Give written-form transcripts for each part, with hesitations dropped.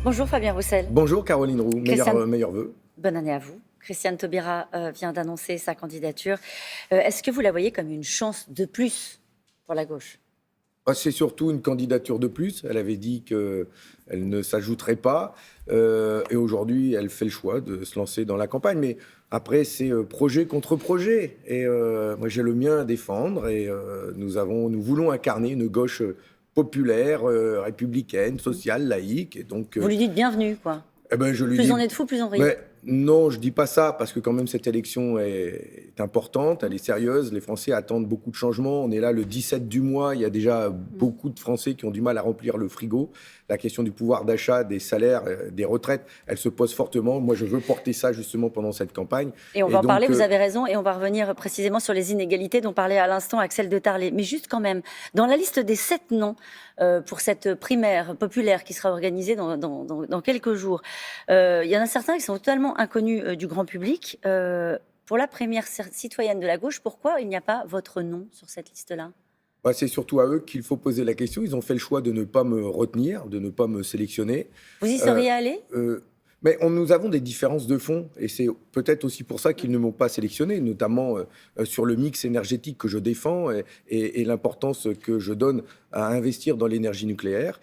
Bonjour Fabien Roussel. Bonjour Caroline Roux, meilleurs vœux. Bonne année à vous. Christiane Taubira vient d'annoncer sa candidature. Est-ce que vous la voyez comme une chance de plus pour la gauche? C'est surtout une candidature de plus. Elle avait dit qu'elle ne s'ajouterait pas. Et aujourd'hui, elle fait le choix de se lancer dans la campagne. Mais après, c'est projet contre projet. Et moi, j'ai le mien à défendre. Et nous voulons incarner une gauche populaire, républicaine, sociale, laïque. Et donc, Vous lui dites bienvenue, quoi. je lui Plus dis. on est de fous, plus on rit. Mais non, je dis pas ça, parce que quand même cette élection est importante, elle est sérieuse. Les Français attendent beaucoup de changements. On est là le 17 du mois, il y a déjà beaucoup de Français qui ont du mal à remplir le frigo. La question du pouvoir d'achat, des salaires, des retraites, elle se pose fortement. Moi, je veux porter ça justement pendant cette campagne. Et on va en parler, vous avez raison, et on va revenir précisément sur les inégalités dont parlait à l'instant Axel de Tarlé. Mais juste quand même, dans la liste des 7 noms pour cette primaire populaire qui sera organisée dans quelques jours, il y en a certains qui sont totalement inconnus du grand public. Pour la première citoyenne de la gauche, pourquoi il n'y a pas votre nom sur cette liste-là ? C'est surtout à eux qu'il faut poser la question. Ils ont fait le choix de ne pas me retenir, de ne pas me sélectionner. Vous y seriez allé ? Mais nous avons des différences de fond, et c'est peut-être aussi pour ça qu'ils ne m'ont pas sélectionné, notamment sur le mix énergétique que je défends et l'importance que je donne à investir dans l'énergie nucléaire.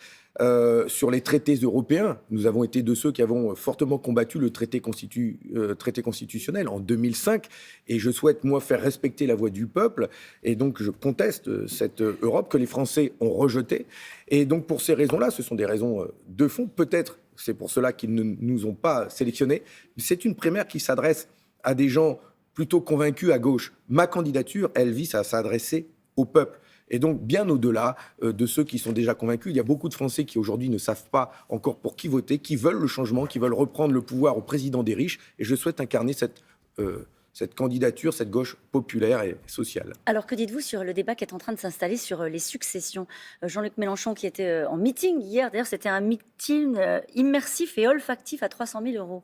Sur les traités européens, nous avons été de ceux qui avons fortement combattu le traité constitutionnel en 2005, et je souhaite, moi, faire respecter la voix du peuple, et donc je conteste cette Europe que les Français ont rejetée. Et donc pour ces raisons-là, ce sont des raisons de fond, peut-être. C'est pour cela qu'ils ne nous ont pas sélectionnés. C'est une primaire qui s'adresse à des gens plutôt convaincus à gauche. Ma candidature, elle vise à s'adresser au peuple. Et donc, bien au-delà de ceux qui sont déjà convaincus, il y a beaucoup de Français qui aujourd'hui ne savent pas encore pour qui voter, qui veulent le changement, qui veulent reprendre le pouvoir au président des riches. Et je souhaite incarner cette candidature, cette gauche populaire et sociale. Alors que dites-vous sur le débat qui est en train de s'installer sur les successions ? Jean-Luc Mélenchon qui était en meeting hier, d'ailleurs c'était un meeting immersif et olfactif à 300 000 €.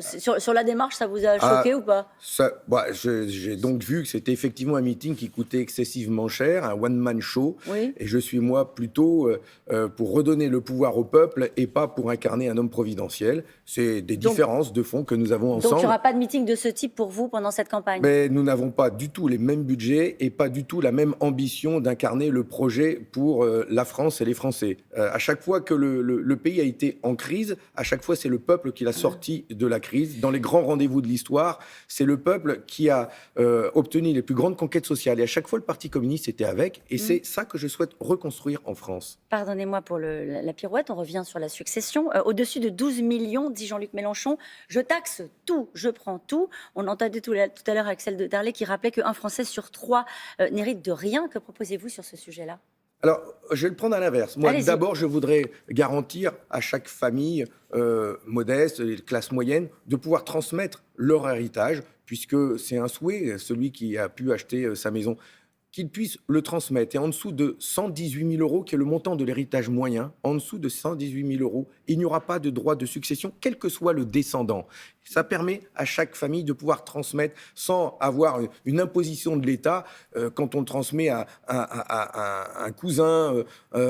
Sur la démarche, ça vous a choqué ou pas ? J'ai donc vu que c'était effectivement un meeting qui coûtait excessivement cher, un one-man show. Oui. Et je suis, moi, plutôt pour redonner le pouvoir au peuple et pas pour incarner un homme providentiel. C'est des différences de fond que nous avons ensemble. Donc il n'y aura pas de meeting de ce type pour vous pendant cette campagne ? Mais nous n'avons pas du tout les mêmes budgets et pas du tout la même ambition d'incarner le projet pour la France et les Français. À chaque fois que le pays a été en crise, à chaque fois c'est le peuple qui l'a sorti de la crise. Dans les grands rendez-vous de l'histoire, c'est le peuple qui a obtenu les plus grandes conquêtes sociales. Et à chaque fois, le Parti communiste était avec. Et c'est ça que je souhaite reconstruire en France. Pardonnez-moi pour la pirouette, on revient sur la succession. Au-dessus de 12 millions, dit Jean-Luc Mélenchon, je taxe tout, je prends tout. On entendait tout à l'heure Axel de Tarlé qui rappelait qu'un Français sur 3 n'hérite de rien. Que proposez-vous sur ce sujet-là ? Alors, je vais le prendre à l'inverse. Moi, d'abord, je voudrais garantir à chaque famille modeste, classe moyenne, de pouvoir transmettre leur héritage, puisque c'est un souhait, celui qui a pu acheter sa maison, qu'il puisse le transmettre. Et en dessous de 118 000 €, qui est le montant de l'héritage moyen, en dessous de 118 000 €, il n'y aura pas de droit de succession, quel que soit le descendant. Ça permet à chaque famille de pouvoir transmettre sans avoir une imposition de l'État. Quand on le transmet à un cousin,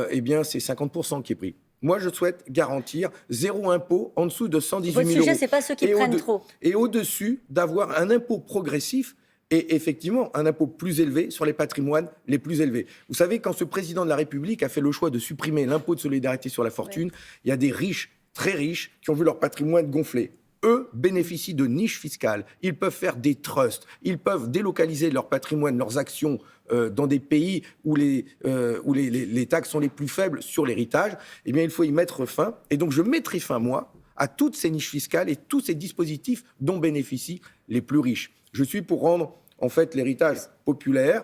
eh bien, c'est 50% qui est pris. Moi, je souhaite garantir zéro impôt en dessous de 118 000 €. Votre sujet, c'est pas ceux qui prennent trop. Et au-dessus, d'avoir un impôt progressif et effectivement un impôt plus élevé sur les patrimoines les plus élevés. Vous savez, quand ce président de la République a fait le choix de supprimer l'impôt de solidarité sur la fortune, il y a des riches, très riches, qui ont vu leur patrimoine gonfler. Eux bénéficient de niches fiscales. Ils peuvent faire des trusts. Ils peuvent délocaliser leur patrimoine, leurs actions dans des pays où les taxes sont les plus faibles sur l'héritage. Eh bien, il faut y mettre fin. Et donc, je mettrai fin, moi, à toutes ces niches fiscales et tous ces dispositifs dont bénéficient les plus riches. Je suis pour rendre, en fait, l'héritage populaire,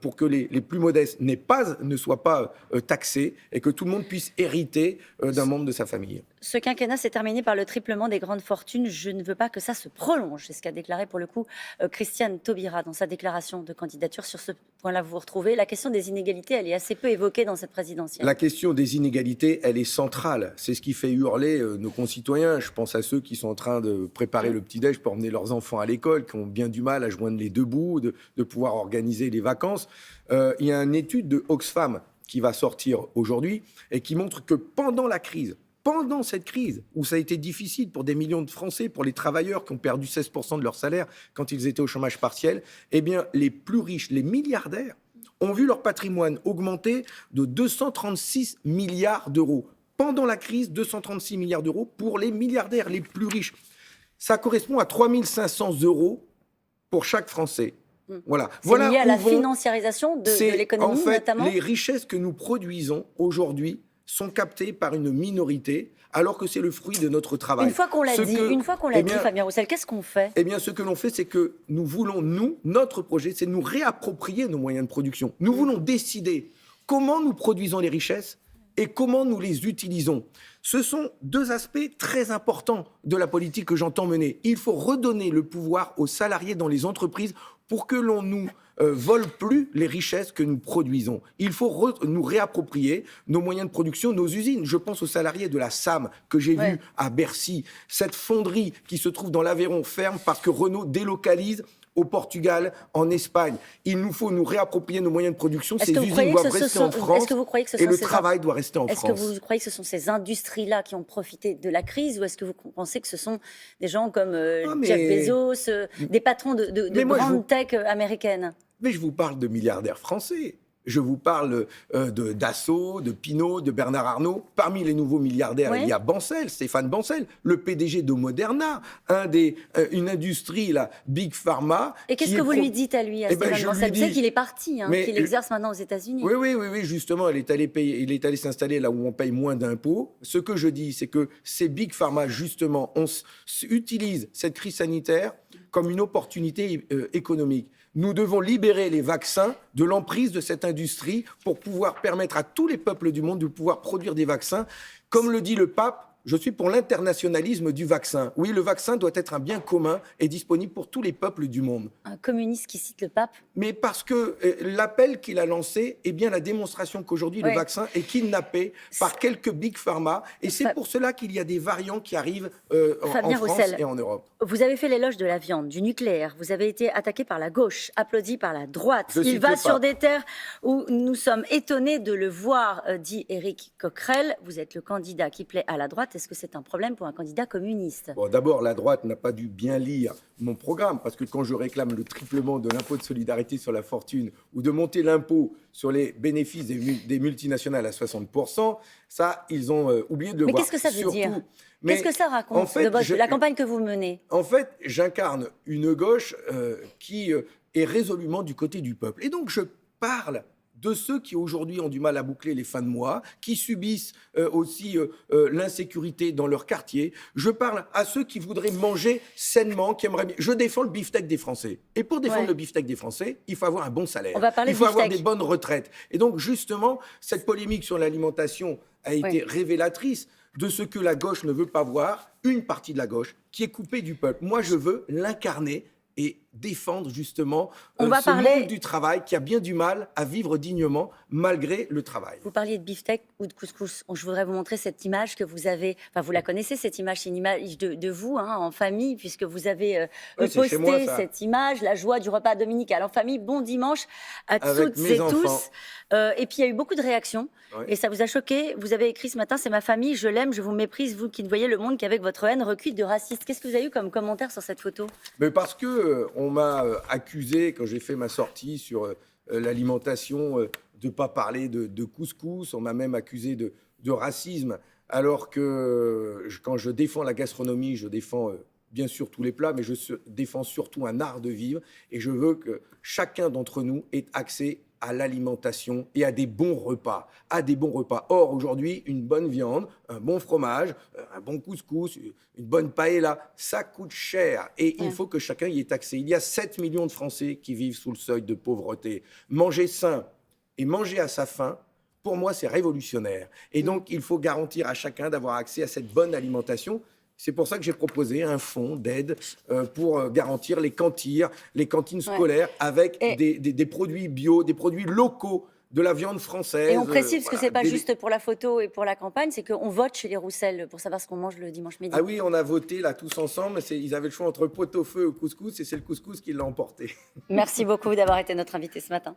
pour que les plus modestes ne soient pas taxés et que tout le monde puisse hériter d'un membre de sa famille. Ce quinquennat s'est terminé par le triplement des grandes fortunes. Je ne veux pas que ça se prolonge. C'est ce qu'a déclaré pour le coup Christiane Taubira dans sa déclaration de candidature. Sur ce point-là, vous vous retrouvez. La question des inégalités, elle est assez peu évoquée dans cette présidentielle. La question des inégalités, elle est centrale. C'est ce qui fait hurler nos concitoyens. Je pense à ceux qui sont en train de préparer le petit-déj pour emmener leurs enfants à l'école, qui ont bien du mal à joindre les deux bouts, de pouvoir organiser les vacances. Il y a une étude de Oxfam qui va sortir aujourd'hui et qui montre que pendant la crise, pendant cette crise, où ça a été difficile pour des millions de Français, pour les travailleurs qui ont perdu 16% de leur salaire quand ils étaient au chômage partiel, eh bien, les plus riches, les milliardaires, ont vu leur patrimoine augmenter de 236 milliards d'euros. Pendant la crise, 236 milliards d'euros pour les milliardaires les plus riches. Ça correspond à 3 500 euros pour chaque Français. Voilà. C'est lié à la financiarisation de l'économie, en fait, notamment. Les richesses que nous produisons aujourd'hui sont captées par une minorité, alors que c'est le fruit de notre travail. Une fois qu'on l'a dit, Fabien Roussel, qu'est-ce qu'on fait? Eh bien, ce que l'on fait, c'est que nous voulons, notre projet, c'est de nous réapproprier nos moyens de production. Nous voulons décider comment nous produisons les richesses et comment nous les utilisons. Ce sont deux aspects très importants de la politique que j'entends mener. Il faut redonner le pouvoir aux salariés dans les entreprises pour que l'on nous vole plus les richesses que nous produisons. Il faut nous réapproprier nos moyens de production, nos usines. Je pense aux salariés de la SAM que j'ai vu à Bercy. Cette fonderie qui se trouve dans l'Aveyron ferme parce que Renault délocalise au Portugal, en Espagne. Il nous faut nous réapproprier nos moyens de production. Ces usines doivent rester en France et le travail doit rester en France. Est-ce que vous croyez que ce sont ces industries-là qui ont profité de la crise ou est-ce que vous pensez que ce sont des gens comme Jeff Bezos, des patrons de grandes tech américaines? Mais je vous parle de milliardaires français. Je vous parle de Dassault, de Pinault, de Bernard Arnault. Parmi les nouveaux milliardaires, il y a Bancel, Stéphane Bancel, le PDG de Moderna, une industrie, la Big Pharma. Et qu'est-ce que vous lui dites à lui, à Stéphane Bancel? Vous savez qu'il est parti, qu'il exerce maintenant aux États-Unis. Oui, justement, il est allé s'installer là où on paye moins d'impôts. Ce que je dis, c'est que ces Big Pharma, justement, utilisent cette crise sanitaire comme une opportunité économique. Nous devons libérer les vaccins de l'emprise de cette industrie pour pouvoir permettre à tous les peuples du monde de pouvoir produire des vaccins. Comme le dit le pape, je suis pour l'internationalisme du vaccin. Oui, le vaccin doit être un bien commun et disponible pour tous les peuples du monde. Un communiste qui cite le pape? Mais parce que l'appel qu'il a lancé est bien la démonstration qu'aujourd'hui le vaccin est kidnappé par quelques big pharma. Et c'est pour cela qu'il y a des variants qui arrivent en France et en Europe. Vous avez fait l'éloge de la viande, du nucléaire. Vous avez été attaqué par la gauche, applaudi par la droite. Il va sur des terres où nous sommes étonnés de le voir, dit Éric Coquerel. Vous êtes le candidat qui plaît à la droite. Est-ce que c'est un problème pour un candidat communiste? Bon, d'abord, la droite n'a pas dû bien lire mon programme, parce que quand je réclame le triplement de l'impôt de solidarité sur la fortune ou de monter l'impôt sur les bénéfices des multinationales à 60%, ça, ils ont oublié de le voir. Mais qu'est-ce que ça veut dire? Qu'est-ce que ça raconte de la campagne que vous menez? En fait, j'incarne une gauche qui est résolument du côté du peuple. Et donc, je parle de ceux qui aujourd'hui ont du mal à boucler les fins de mois, qui subissent aussi l'insécurité dans leur quartier. Je parle à ceux qui voudraient manger sainement, qui aimeraient bien. Je défends le beefsteak des Français. Et pour défendre le beefsteak des Français, il faut avoir un bon salaire. Il faut avoir des bonnes retraites. Et donc, justement, cette polémique sur l'alimentation a été révélatrice de ce que la gauche ne veut pas voir, une partie de la gauche qui est coupée du peuple. Moi, je veux l'incarner et défendre justement ce monde du travail qui a bien du mal à vivre dignement malgré le travail. Vous parliez de beefsteak ou de couscous. Je voudrais vous montrer cette image que vous avez, enfin vous la connaissez cette image, c'est une image de vous en famille puisque vous avez posté cette image, la joie du repas dominical en famille. Bon dimanche à toutes et tous. Et puis il y a eu beaucoup de réactions et ça vous a choqué. Vous avez écrit ce matin, c'est ma famille, je l'aime, je vous méprise, vous qui ne voyez le monde qu'avec votre haine recuite de raciste. Qu'est-ce que vous avez eu comme commentaire sur cette photo? Mais parce que on m'a accusé, quand j'ai fait ma sortie sur l'alimentation, de ne pas parler de couscous. On m'a même accusé de racisme. Alors que quand je défends la gastronomie, je défends bien sûr tous les plats, mais je défends surtout un art de vivre. Et je veux que chacun d'entre nous ait accès à l'alimentation et à des bons repas. Or, aujourd'hui, une bonne viande, un bon fromage, un bon couscous, une bonne paella, ça coûte cher. Et il faut que chacun y ait accès. Il y a 7 millions de Français qui vivent sous le seuil de pauvreté. Manger sain et manger à sa faim, pour moi, c'est révolutionnaire. Et donc, il faut garantir à chacun d'avoir accès à cette bonne alimentation. C'est pour ça que j'ai proposé un fonds d'aide pour garantir les cantines scolaires avec des produits bio, des produits locaux, de la viande française. Et on précise que ce n'est pas juste pour la photo et pour la campagne, c'est qu'on vote chez les Roussel pour savoir ce qu'on mange le dimanche midi. Ah oui, on a voté là tous ensemble. Ils avaient le choix entre pot-au-feu et couscous et c'est le couscous qui l'a emporté. Merci beaucoup d'avoir été notre invité ce matin.